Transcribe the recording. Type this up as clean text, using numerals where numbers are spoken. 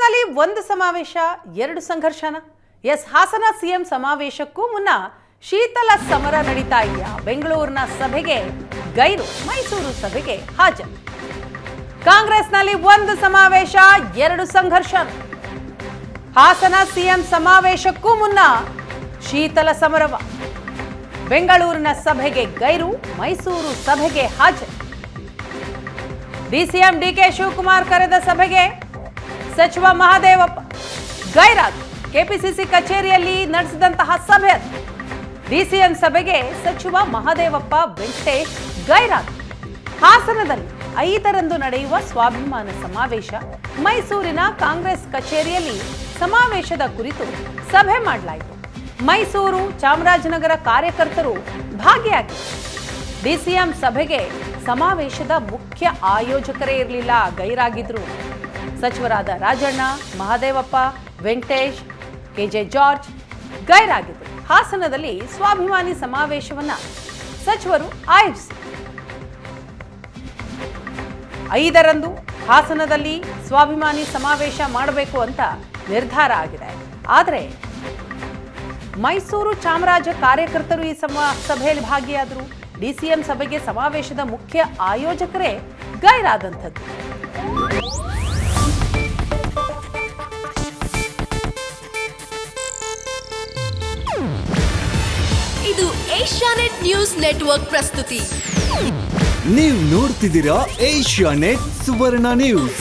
ಹಾಸನದಲ್ಲಿ ಒಂದು ಸಮಾವೇಶ ಎರಡು ಸಂಘರ್ಷನ. ಹಾಸನ ಸಿಎಂ ಸಮಾವೇಶಕ್ಕೂ ಮುನ್ನ ಶೀತಲ ಸಮರ ನಡೀತಾ ಇದೆಯಾ? ಬೆಂಗಳೂರಿನ ಸಭೆಗೆ ಗೈರು, ಮೈಸೂರು ಸಭೆಗೆ ಹಾಜರು. ಕಾಂಗ್ರೆಸ್ನಲ್ಲಿ ಒಂದು ಸಮಾವೇಶ ಎರಡು ಸಂಘರ್ಷನ. ಹಾಸನ ಸಿಎಂ ಸಮಾವೇಶಕ್ಕೂ ಮುನ್ನ ಶೀತಲ ಸಮರವ. ಬೆಂಗಳೂರಿನ ಸಭೆಗೆ ಗೈರು, ಮೈಸೂರು ಸಭೆಗೆ ಹಾಜರು. ಡಿಸಿಎಂ ಡಿಕೆ ಶಿವಕುಮಾರ್ ಕರೆದ ಸಭೆಗೆ ಸಚಿವ ಮಹದೇವಪ್ಪ ಗೈರಾದ. ಕೆಪಿಸಿಸಿ ಕಚೇರಿಯಲ್ಲಿ ನಡೆಸಿದಂತಹ ಸಭೆ ಅದು. ಡಿಸಿಎಂ ಸಭೆಗೆ ಸಚಿವ ಮಹದೇವಪ್ಪ ವೆಂಕಟೇಶ್ ಗೈರಾದ. ಹಾಸನದಲ್ಲಿ 5ರಂದು ನಡೆಯುವ ಸ್ವಾಭಿಮಾನ ಸಮಾವೇಶ, ಮೈಸೂರಿನ ಕಾಂಗ್ರೆಸ್ ಕಚೇರಿಯಲ್ಲಿ ಸಮಾವೇಶದ ಕುರಿತು ಸಭೆ ಮಾಡಲಾಯಿತು. ಮೈಸೂರು, ಚಾಮರಾಜನಗರ ಕಾರ್ಯಕರ್ತರು ಭಾಗಿಯಾಗಿದ್ದರು. ಡಿಸಿಎಂ ಸಭೆಗೆ ಸಮಾವೇಶದ ಮುಖ್ಯ ಆಯೋಜಕರೇ ಇರಲಿಲ್ಲ, ಗೈರಾಗಿದ್ರು. ಸಚಿವರಾದ ರಾಜಣ್ಣ, ಮಹದೇವಪ್ಪ, ವೆಂಕಟೇಶ್, ಕೆಜೆ ಜಾರ್ಜ್ ಗೈರಾಗಿದ್ದರು. ಹಾಸನದಲ್ಲಿ ಸ್ವಾಭಿಮಾನಿ ಸಮಾವೇಶವನ್ನ ಸಚಿವರು ಆಯೋಜಿಸಿದರು. 5ರಂದು ಹಾಸನದಲ್ಲಿ ಸ್ವಾಭಿಮಾನಿ ಸಮಾವೇಶ ಮಾಡಬೇಕು ಅಂತ ನಿರ್ಧಾರ ಆಗಿದೆ. ಆದರೆ ಮೈಸೂರು, ಚಾಮರಾಜ ಕಾರ್ಯಕರ್ತರು ಈ ಸಭೆಯಲ್ಲಿ ಭಾಗಿಯಾದರು. ಡಿಸಿಎಂ ಸಭೆಗೆ ಸಮಾವೇಶದ ಮುಖ್ಯ ಆಯೋಜಕರೇ ಗೈರಾದಂಥದ್ದು. ಇದು ಏಷ್ಯಾನೆಟ್ ನ್ಯೂಸ್ ನೆಟ್ವರ್ಕ್ ಪ್ರಸ್ತುತಿ. ನೀವು ನೋಡ್ತಿದ್ದೀರಾ ಏಷ್ಯಾನೆಟ್ ಸುವರ್ಣ ನ್ಯೂಸ್.